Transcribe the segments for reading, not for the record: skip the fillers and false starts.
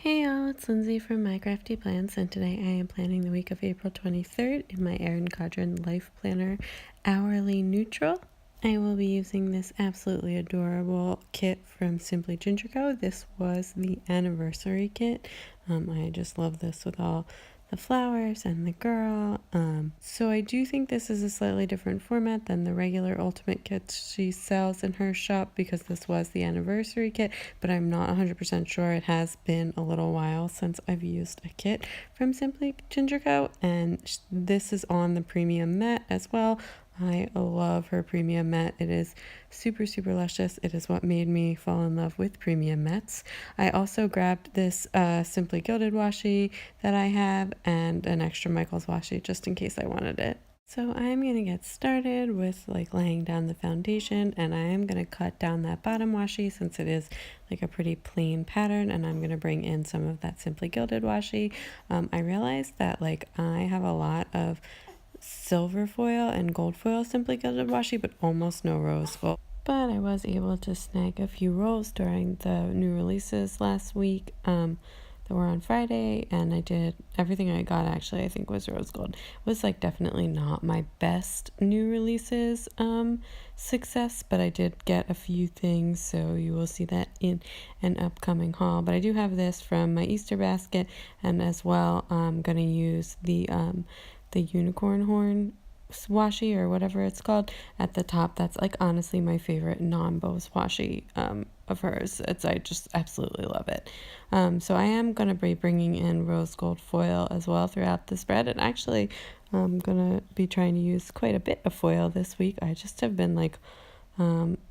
Hey y'all, it's Lindsay from My Crafty Plans, and today I am planning the week of April 23rd in my Erin Condren Life Planner Hourly Neutral. I will be using this absolutely adorable kit from Simply Ginger Co. This was the anniversary kit. I just love this with all the flowers and the girl. So I do think this is a slightly different format than the regular ultimate kits she sells in her shop because this was the anniversary kit, but I'm not 100% sure. It has been a little while since I've used a kit from Simply Ginger Co. and this is on the premium mat as well. I love her premium mat. It is super, super luscious. It is what made me fall in love with premium mats. I also grabbed this Simply Gilded washi that I have and an extra Michael's washi just in case I wanted it. So I'm going to get started with laying down the foundation, and I am going to cut down that bottom washi since it is a pretty plain pattern, and I'm going to bring in some of that Simply Gilded washi. I realized that I have a lot of silver foil and gold foil Simply Gilded washi, but almost no rose gold. But I was able to snag a few rolls during the new releases last week that were on Friday, and I did everything I got. Actually, I think was rose gold. It was definitely not my best new releases success, but I did get a few things, so you will see that in an upcoming haul. But I do have this from my Easter basket, and as well I'm gonna use the unicorn horn washi or whatever it's called at the top. That's honestly my favorite non-bows washi of hers. I just absolutely love it. So I am going to be bringing in rose gold foil as well throughout the spread, and actually I'm going to be trying to use quite a bit of foil this week. I just have been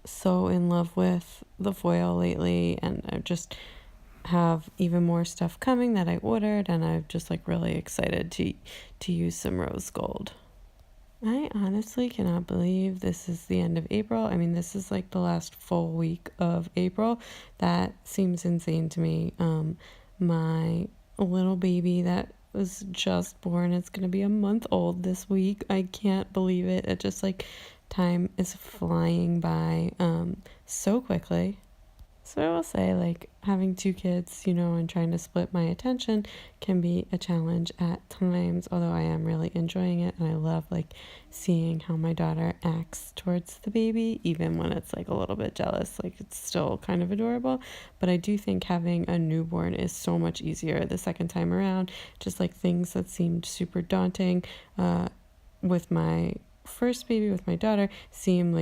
so in love with the foil lately, and I just have even more stuff coming that I ordered, and I'm just really excited to use some rose gold. I honestly cannot believe this is the end of April. I mean, this is the last full week of April. That seems insane to me. My little baby that was just born, it's gonna be a month old this week. I can't believe it. It just time is flying by so quickly. So I will say, having two kids, and trying to split my attention can be a challenge at times, although I am really enjoying it, and I love, seeing how my daughter acts towards the baby, even when it's, a little bit jealous. It's still kind of adorable, but I do think having a newborn is so much easier the second time around. Just, things that seemed super daunting with my first baby with my daughter seem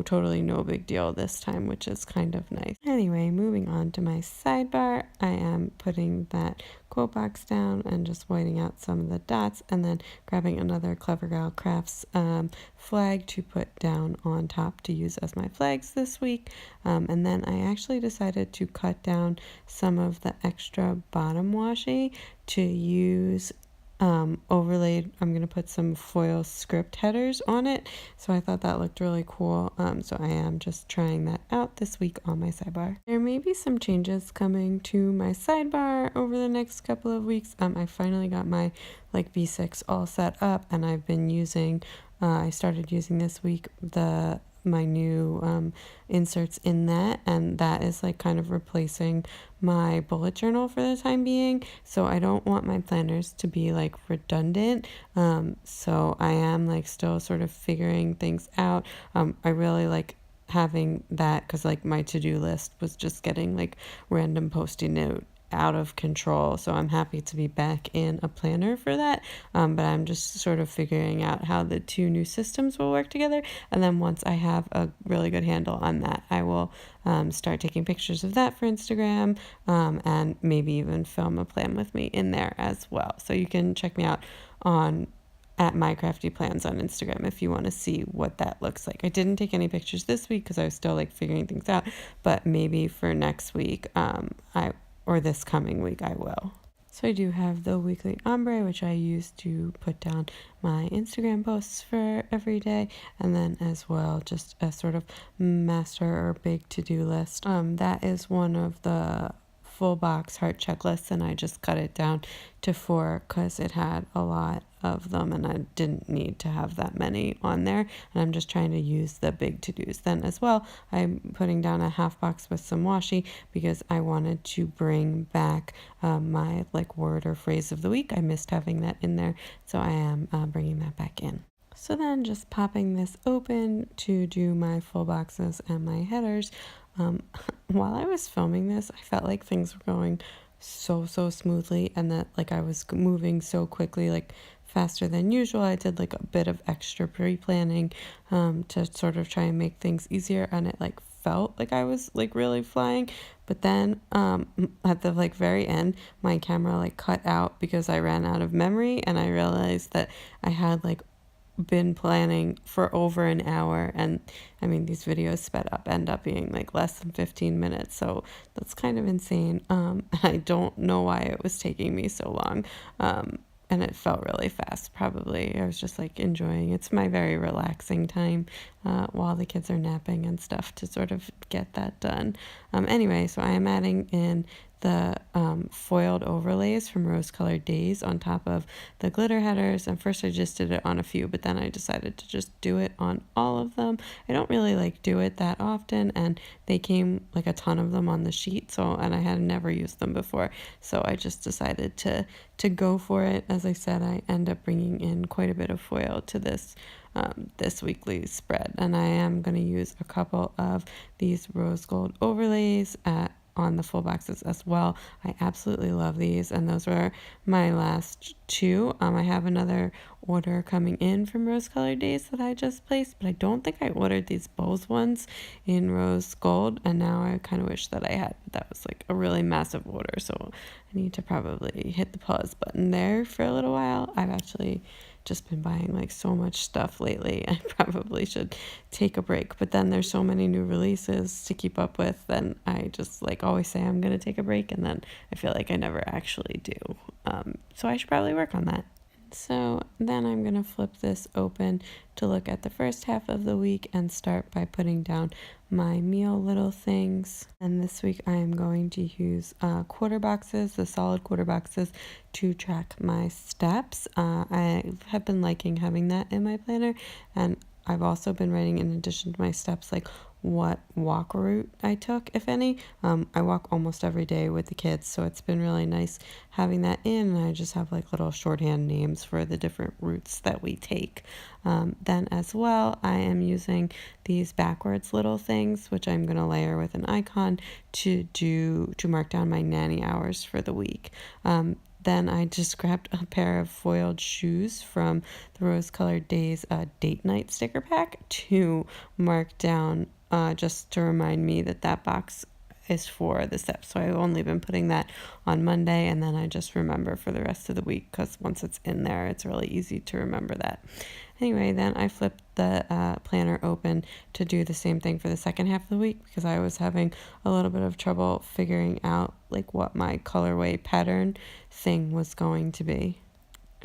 totally no big deal this time, which is kind of nice. Anyway, moving on to my sidebar, I am putting that quote box down and just whiting out some of the dots, and then grabbing another Clever Gal Crafts flag to put down on top to use as my flags this week. And then I actually decided to cut down some of the extra bottom washi to use overlaid. I'm going to put some foil script headers on it, so I thought that looked really cool. So I am just trying that out this week on my sidebar. There may be some changes coming to my sidebar over the next couple of weeks. I finally got my B6 all set up, and I've been using I started using this week my new inserts in that, and that is kind of replacing my bullet journal for the time being. So I don't want my planners to be redundant, so I am still sort of figuring things out. I really having that because my to-do list was just getting random post-it note out of control, so I'm happy to be back in a planner for that, but I'm just sort of figuring out how the two new systems will work together, and then once I have a really good handle on that, I will start taking pictures of that for Instagram, and maybe even film a plan with me in there as well. So you can check me out at My Crafty Plans on Instagram if you want to see what that looks like. I didn't take any pictures this week because I was still figuring things out, but maybe for next week or this coming week I will. So I do have the weekly ombre, which I use to put down my Instagram posts for every day, and then as well just a sort of master or big to-do list. That is one of the full box heart checklist, and I just cut it down to 4 because it had a lot of them and I didn't need to have that many on there, and I'm just trying to use the big to-dos. Then as well, I'm putting down a half box with some washi because I wanted to bring back my like word or phrase of the week. I missed having that in there, so I am bringing that back in. So then just popping this open to do my full boxes and my headers. While I was filming this, I felt like things were going so smoothly, and that like I was moving so quickly, like faster than usual. I did like a bit of extra pre-planning to sort of try and make things easier, and it like felt like I was like really flying. But then at the like very end, my camera like cut out because I ran out of memory, and I realized that I had like been planning for over an hour, and I mean these videos sped up end up being like less than 15 minutes, so that's kind of insane. I don't know why it was taking me so long, and it felt really fast. Probably I was just like enjoying it's my very relaxing time while the kids are napping and stuff to sort of get that done. Anyway, so I am adding in the foiled overlays from Rose Colored Days on top of the glitter headers. And first I just did it on a few, but then I decided to just do it on all of them. I don't really like do it that often, and they came like a ton of them on the sheet, so, and I had never used them before, so I just decided to go for it. As I said, I end up bringing in quite a bit of foil to this this weekly spread, and I am going to use a couple of these rose gold overlays on the full boxes as well. I absolutely love these, and those were my last 2. I have another order coming in from Rose Colored Days that I just placed, but I don't think I ordered these Bose ones in rose gold, and now I kind of wish that I had, but that was like a really massive order, so I need to probably hit the pause button there for a little while. I've actually just been buying like so much stuff lately. I probably should take a break, but then there's so many new releases to keep up with, then I just like always say I'm gonna take a break, and then I feel like I never actually do. So I should probably work on that. So then I'm going to flip this open to look at the first half of the week and start by putting down my meal little things. And this week I am going to use quarter boxes, the solid quarter boxes, to track my steps. I have been liking having that in my planner, and I've also been writing, in addition to my steps, like what walk route I took, if any. I walk almost every day with the kids, so it's been really nice having that in, and I just have like little shorthand names for the different routes that we take. Then as well, I am using these backwards little things, which I'm going to layer with an icon to mark down my nanny hours for the week. Then I just grabbed a pair of foiled shoes from the Rose Colored Days date night sticker pack to mark down, just to remind me that that box is for the steps. So I've only been putting that on Monday, and then I just remember for the rest of the week, because once it's in there, it's really easy to remember that. Anyway, then I flipped the planner open to do the same thing for the second half of the week, because I was having a little bit of trouble figuring out like what my colorway pattern thing was going to be.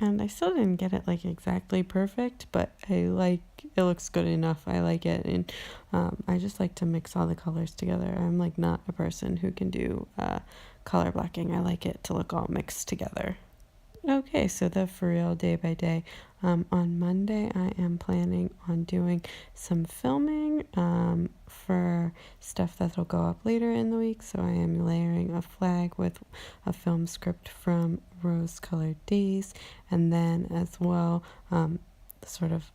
And I still didn't get it like exactly perfect, but I like it, looks good enough. I like it, and I just like to mix all the colors together. I'm like not a person who can do color blocking. I like it to look all mixed together. Okay, so the for real day by day. On Monday, I am planning on doing some filming for stuff that'll go up later in the week. So I am layering a flag with a film script from Rose Colored Days, and then as well, sort of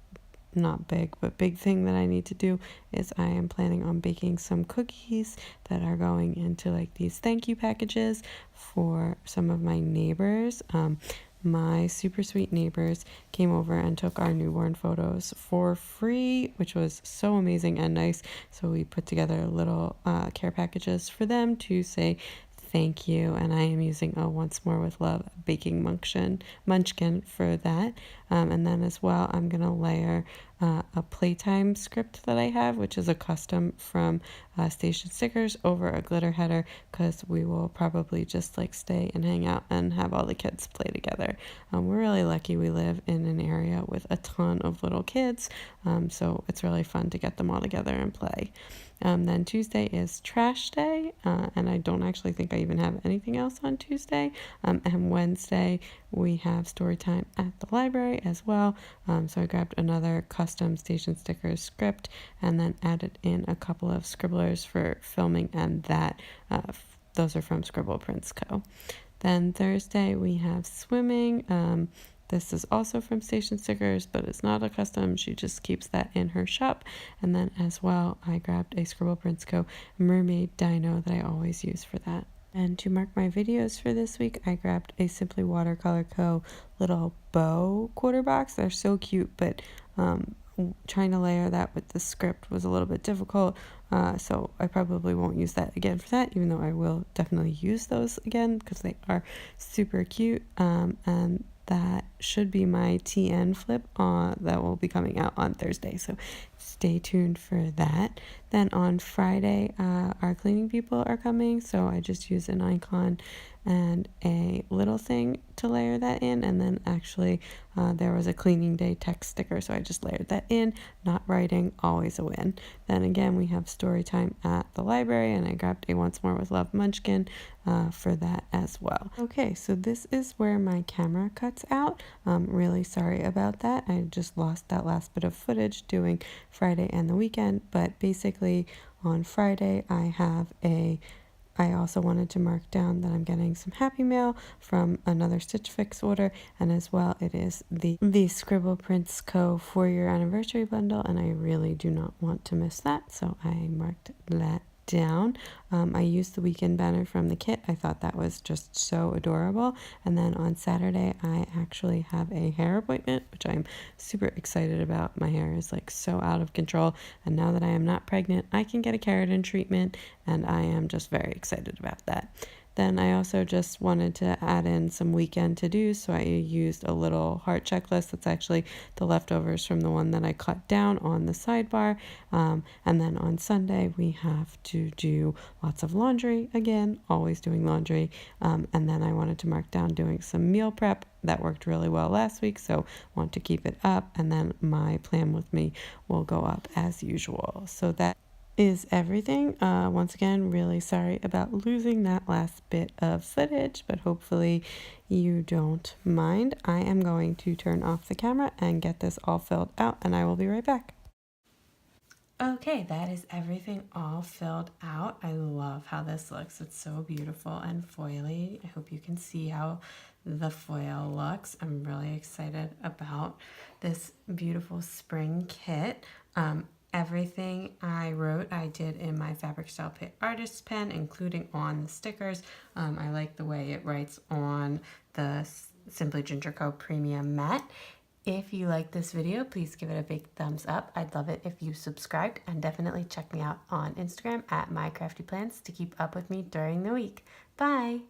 not big, but big thing that I need to do is I am planning on baking some cookies that are going into like these thank you packages for some of my neighbors. My super sweet neighbors came over and took our newborn photos for free, which was so amazing and nice. So we put together little care packages for them to say thank you, and I am using a Once More with Love baking munchkin for that. And then as well, I'm gonna layer a playtime script that I have, which is a custom from Station Stickers over a glitter header, because we will probably just like stay and hang out and have all the kids play together. We're really lucky we live in an area with a ton of little kids, so it's really fun to get them all together and play. Then Tuesday is trash day, and I don't actually think I even have anything else on Tuesday. And Wednesday we have story time at the library as well. So I grabbed another custom Station Stickers script and then added in a couple of scribblers for filming, and that those are from Scribble Prints Co. Then Thursday we have swimming. This is also from Station Stickers, but it's not a custom. She just keeps that in her shop. And then as well, I grabbed a Scribble Prints Co. mermaid dino that I always use for that. And to mark my videos for this week, I grabbed a Simply Watercolor Co. little bow quarter box. They're so cute, but trying to layer that with the script was a little bit difficult. So I probably won't use that again for that, even though I will definitely use those again because they are super cute. And that should be my TN flip that will be coming out on Thursday, so stay tuned for that. Then on Friday, our cleaning people are coming, so I just use an icon and a little thing to layer that in, and then actually there was a cleaning day text sticker, so I just layered that in. Not writing, always a win. Then again, we have story time at the library, and I grabbed a Once More with Love munchkin for that as well. Okay, so this is where my camera cuts out. Really sorry about that. I just lost that last bit of footage doing Friday and the weekend, but basically on Friday I also wanted to mark down that I'm getting some Happy Mail from another Stitch Fix order, and as well it is the Scribble Prints Co. 4-year anniversary bundle, and I really do not want to miss that, so I marked that down. I used the weekend banner from the kit. I thought that was just so adorable. And then on Saturday I actually have a hair appointment, which I'm super excited about. My hair is like so out of control, and now that I am not pregnant, I can get a keratin treatment, and I am just very excited about that. Then I also just wanted to add in some weekend to-dos, so I used a little heart checklist that's actually the leftovers from the one that I cut down on the sidebar. And then on Sunday we have to do lots of laundry again, always doing laundry. And then I wanted to mark down doing some meal prep. That worked really well last week, so want to keep it up. And then my plan with me will go up as usual. So that is everything. Once again, really sorry about losing that last bit of footage, but hopefully you don't mind. I am going to turn off the camera and get this all filled out, and I will be right back. Okay, that is everything all filled out. I love how this looks. It's so beautiful and foily. I hope you can see how the foil looks. I'm really excited about this beautiful spring kit. Everything I wrote, I did in my Fabric Style Pit Artist pen, including on the stickers. I like the way it writes on the Simply Ginger Co. Premium Matte. If you like this video, please give it a big thumbs up. I'd love it if you subscribed, and definitely check me out on Instagram at mycraftyplans to keep up with me during the week. Bye!